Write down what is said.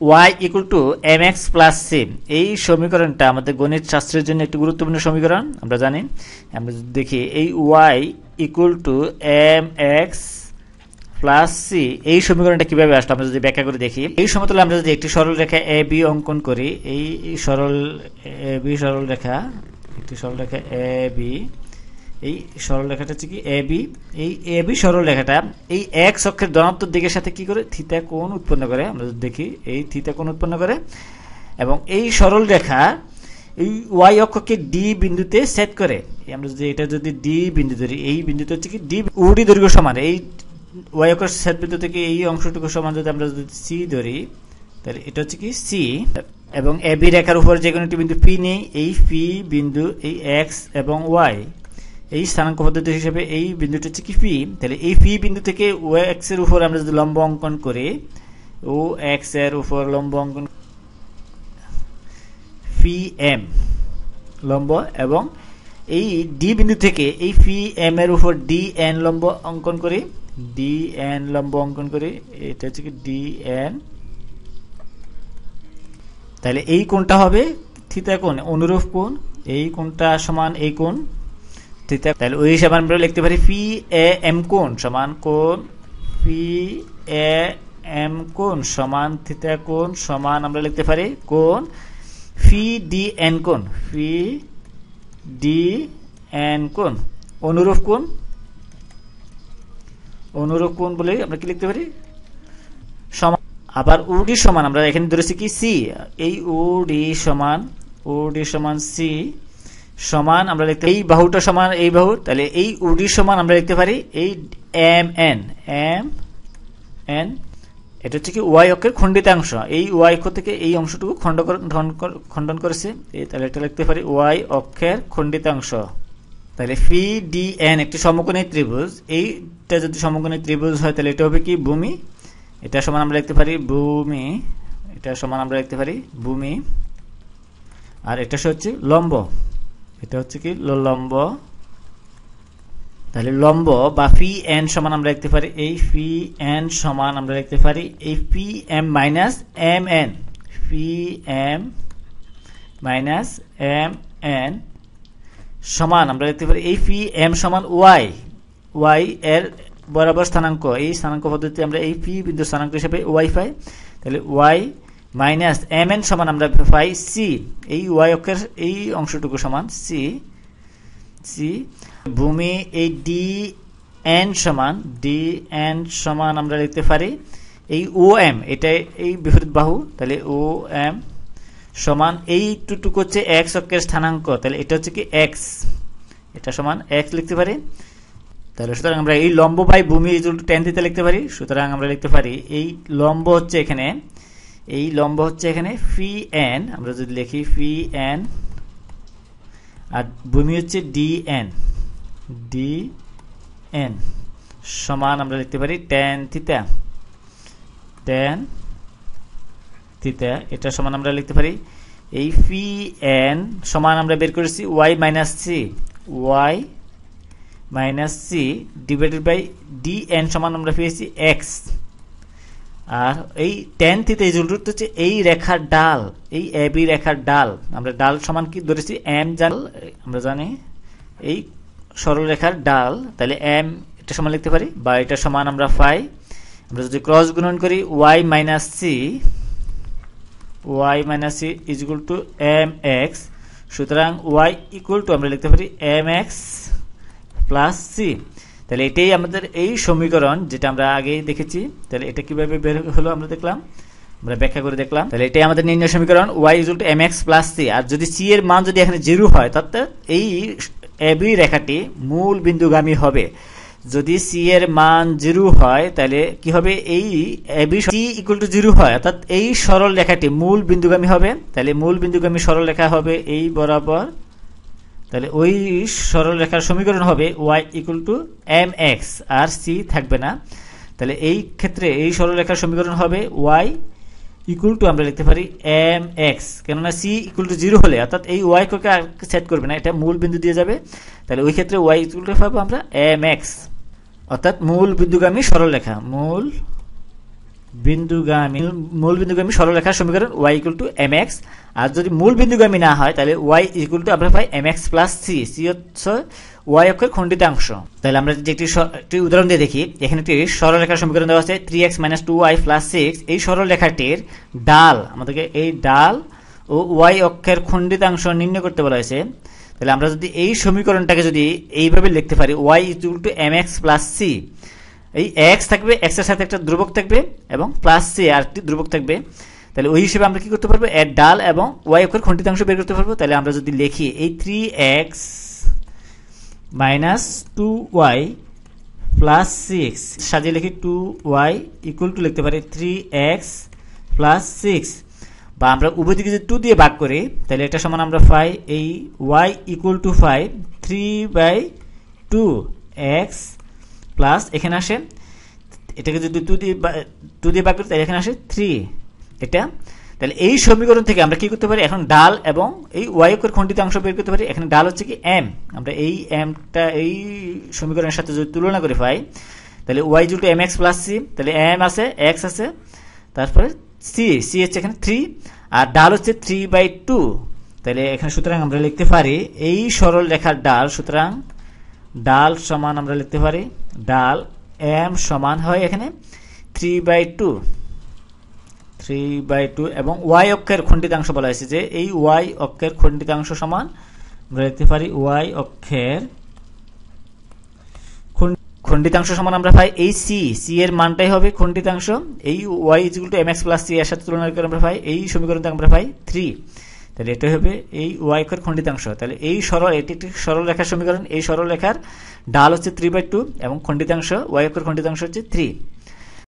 y equal to mx plus c, এই সমীকরণটা আমাদের গণিত শাস্ত্রের জন্য একটি গুরুত্বপূর্ণ সমীকরণ। আমরা জানি, আমরা যদি দেখি এই y equal to mx plus c, এই সমীকরণটা কিভাবে আসলো আমরা যদি ব্যাখ্যা করে দেখি। এই সমতলে আমরা যদি একটি সরল রেখা এ বি অঙ্কন করি, এই সরল এ বি সরল রেখা, একটি সরল রেখা এ বি, এই সরল রেখাটা হচ্ছে কি এ বি, এই এ বি সরল রেখাটা এই এক্স অক্ষের ধনাত্মক দিকের সাথে কি করে থিটা কোণ উৎপন্ন করে। আমরা যদি দেখি এই থিটা কোণ উৎপন্ন করে, এবং এই সরল রেখা এই ওয়াই অক্ষকে ডি বিন্দুতে ছেদ করে। আমরা যদি এটা যদি ডি বিন্দু ধরি, এই বিন্দুতে হচ্ছে কি ডি ওডি দৈর্ঘ্য সমান, এই ওয়াই অক্ষের ছেদ বিন্দু থেকে এই অংশটুকু সমান যদি আমরা যদি সি ধরি, তাহলে এটা হচ্ছে কি সি, এবং এ বি রেখার উপর যে কোনো একটি বিন্দু পি নেই, এই পি বিন্দু এই এক্স এবং ওয়াই এই স্থানাঙ্ক পদ্ধতি হিসেবে এই বিন্দুটা হচ্ছে কি পি। তাহলে এই পি বিন্দু থেকে ও এক্স এর উপর আমরা যদি লম্ব অঙ্কন করি, ও এক্স এর উপর লম্ব অঙ্কন পি এম লম্ব, এবং এই ডি বিন্দু থেকে এই পি এম এর উপর ডি এন লম্ব অঙ্কন করি, ডি এন লম্ব অঙ্কন করি, এটা হচ্ছে কি ডি এন। তাহলে এই কোণটা হবে থিটা কোণ, অনুরূপ কোণ, এই কোণটা সমান এই কোণ থিটা। তাহলে ওই হিসাবে আমরা লিখতে পারি পি এ এম কোণ সমান কোণ পি এ এম কোণ সমান থিটা কোণ সমান আমরা লিখতে পারি কোণ পি ডি এন কোণ, পি ডি এন কোণ অনুরূপ কোণ, অনুরূপ কোণ বলে আমরা কি লিখতে পারি সমান। আবার ওডি সমান আমরা এখানে ধরেছি কি সি, এই ওডি সমান সি সমান আমরা লিখতে এই বাহুটা সমান এই বাহু, তাহলে এই ওডি সমান আমরা লিখতে পারি এই এম এন, এটা হচ্ছে কি ওয়াই অক্ষের খণ্ডিতাংশ, এই ওয়াই অক্ষ থেকে এই অংশটুকু খণ্ডন করেছে, তাহলে এটা লিখতে পারি ওয়াই অক্ষের খণ্ডিতাংশ। তাহলে পি ডি এন একটি সমকোণী ত্রিভুজ, এইটা যদি সমকোণী ত্রিভুজ হয় তাহলে এটা হবে কি ভূমি, এটা সমান আমরা লিখতে পারি ভূমি, এটা সমান আমরা লিখতে পারি ভূমি, আর এটা হচ্ছে লম্ব, এটা হচ্ছে কি লম্ব। তাহলে লম্ব বা পি এন সমান আমরা লিখতে পারি এই পি এন সমান আমরা লিখতে পারি এই P M minus M N, P M minus M N সমান আমরা লিখতে পারি এই পি এম সমান ওয়াই, ওয়াই এর বরাবর স্থানাঙ্ক, এই স্থানাঙ্ক পদ্ধতিতে আমরা এই পি বিন্দু স্থানাঙ্ক হিসেবে ওয়াই পাই। তাহলে ওয়াই মাইনাস এম এন সমান আমরা পাই সি, এই ওয়াই অক্ষের এই অংশটুকু সমান সি, সি ভূমি এই ডি এন সমান আমরা লিখতে পারি এই ও এম, এটা এই বিপরীত বাহু, তাহলে ও এম সমান এই টুকু হচ্ছে এক্স অক্ষের স্থানাঙ্ক, তাহলে এটা হচ্ছে কি এক্স, এটা সমান এক্স লিখতে পারি। তাহলে সুতরাং আমরা এই লম্ব বাই ভূমি tan থিটা লিখতে পারি। সুতরাং আমরা লিখতে পারি এই লম্ব হচ্ছে এখানে, এই লম্ব হচ্ছে এখানে পি এন, আমরা যদি লিখি পি এন, আর ভূমি হচ্ছে ডি এন সমান আমরা লিখতে পারি tan থিটা, এটা সমান আমরা লিখতে পারি এই পি এন সমান আমরা বের করেছি Y minus C divided by D N সমান আমরা পেয়েছি এক্স, আর এই tan থিটা ইকুয়াল টু হচ্ছে এই রেখার ডাল, এই এ বি রেখার ডাল, আমরা ডাল সমান কি ধরেছি এম, আমরা জানি এই সরল রেখার ডাল, তাহলে এম এটা সমান লিখতে পারি, বা এটা সমান আমরা পাই, আমরা যদি ক্রস গুণন করি Y minus C is equal to M X. সুতরাং ওয়াই ইকুয়াল টু আমরা লিখতে পারি এম এক্স প্লাস সি। তাহলে এটাই আমাদের এই সমীকরণ যেটা আমরা আগেই দেখেছি। তাহলে এটা কিভাবে বের হলো আমরা দেখলাম, আমরা ব্যাখ্যা করে দেখলাম। তাহলে এটাই আমাদের নির্ণয় সমীকরণ y equal to mx plus c। আর যদি c এর মান যদি এখানে 0 হয় তাহলে এই এবি রেখাটি মূল বিন্দুগামী হবে। যদি c এর মান 0 হয় তাহলে কি হবে, এই এবি c ইকুয়াল টু 0 হয় অর্থাৎ এই সরল রেখাটি মূল বিন্দুগামী হবে। তাহলে মূল বিন্দুগামী সরল রেখা হবে এই বরাবর, তাহলে ওই সরল রেখার সমীকরণ হবে y ইকুয়াল টু mx, আর c থাকবে না। তাহলে এই ক্ষেত্রে এই সরল রেখার সমীকরণ হবে y ইকুয়াল টু আমরা লিখতে পারি mx, কেননা c ইকুয়াল টু 0 হলে অর্থাৎ এই y কে সেট করবে না, এটা মূল বিন্দু দিয়ে যাবে। তাহলে ওই ক্ষেত্রে y ইকুয়াল টু পাবো আমরা mx, অর্থাৎ মূল বিন্দুগামী সরল রেখা, মূল বিন্দুগামী মূল বিন্দুগামী সরলরেখার সমীকরণ y ইকুয়াল টু mx। আর যদি মূল বিন্দুগামী না হয় তাহলে y ইকুয়াল টু আমরা পাই mx প্লাস c। c হচ্ছে y অক্ষের খণ্ডিতাংশ। তাহলে আমরা যদি একটি উদাহরণ দিয়ে দেখি, এখানে একটি সরলরেখার সমীকরণ দেওয়া আছে 3x - 2y + 6। এই সরলরেখাটির ডাল আমাদেরকে এই ডাল ও y অক্ষের খণ্ডিতাংশ নির্ণয় করতে বলা হয়েছে। তাহলে আমরা যদি এই সমীকরণটাকে যদি এইভাবে লিখতে পারি y equal to mx plus c, এই x থাকবে, x এর সাথে একটা ধ্রুবক থাকবে এবং প্লাস c আর একটি ধ্রুবক থাকবে। তাহলে ওই হিসেবে আমরা কি করতে পারবো, এর ডাল এবং y অক্ষের খণ্ডিতাংশ বের করতে পারবো। তাহলে আমরা যদি লিখি এই 3x - 2y প্লাস 6 সাজিয়ে লিখি 2y ইকুয়াল টু লিখতে পারি 3x প্লাস 6, বা আমরা উভয় দিকে যদি 2 দিয়ে ভাগ করি তাহলে এটা সমান আমরা পাই এই y equal two 5 3/2x plus এখানে আসে, এটাকে যদি 2 দিয়ে ভাগ করি তাহলে এখানে আসে 3 এটা। তাহলে এই সমীকরণ থেকে আমরা কি করতে পারি, এখন ডাল এবং এই y অক্ষের খণ্ডিতাংশ বের করতে পারি। এখানে ডাল হচ্ছে কি m, আমরা এই mটা এই সমীকরণের সাথে যদি তুলনা করে পাই তাহলে y equal to mx plus c। তাহলে m আছে, x আছে, তারপরে c হচ্ছে এখানে 3 আর ডাল হচ্ছে 3/2। তাহলে এখানে সুতরাং আমরা লিখতে পারি এই সরল রেখার ডাল, সুতরাং ডাল সমান আমরা লিখতে পারি ডাল m সমান হয় এখানে 3/2 এবং y অক্ষের খণ্ডিতাংশ বলা হয়েছে যে এই y অক্ষের খণ্ডিতাংশ সমান আমরা লিখতে পারি y অক্ষের খণ্ডিতাংশ সমান আমরা পাই এই c এর মানটাই হবে খণ্ডিতাংশ। এই y equal to mx plus c এর সাথে তুলনা করে আমরা পাই এই সমীকরণ থেকে আমরা পাই 3। তাহলে এটা হবে এই y অক্ষের খণ্ডিতাংশ। তাহলে এই এটি একটি সরল রেখার সমীকরণ। এই সরল রেখার ডাল হচ্ছে 3/2 এবং খণ্ডিতাংশ y অক্ষের খণ্ডিতাংশ হচ্ছে 3।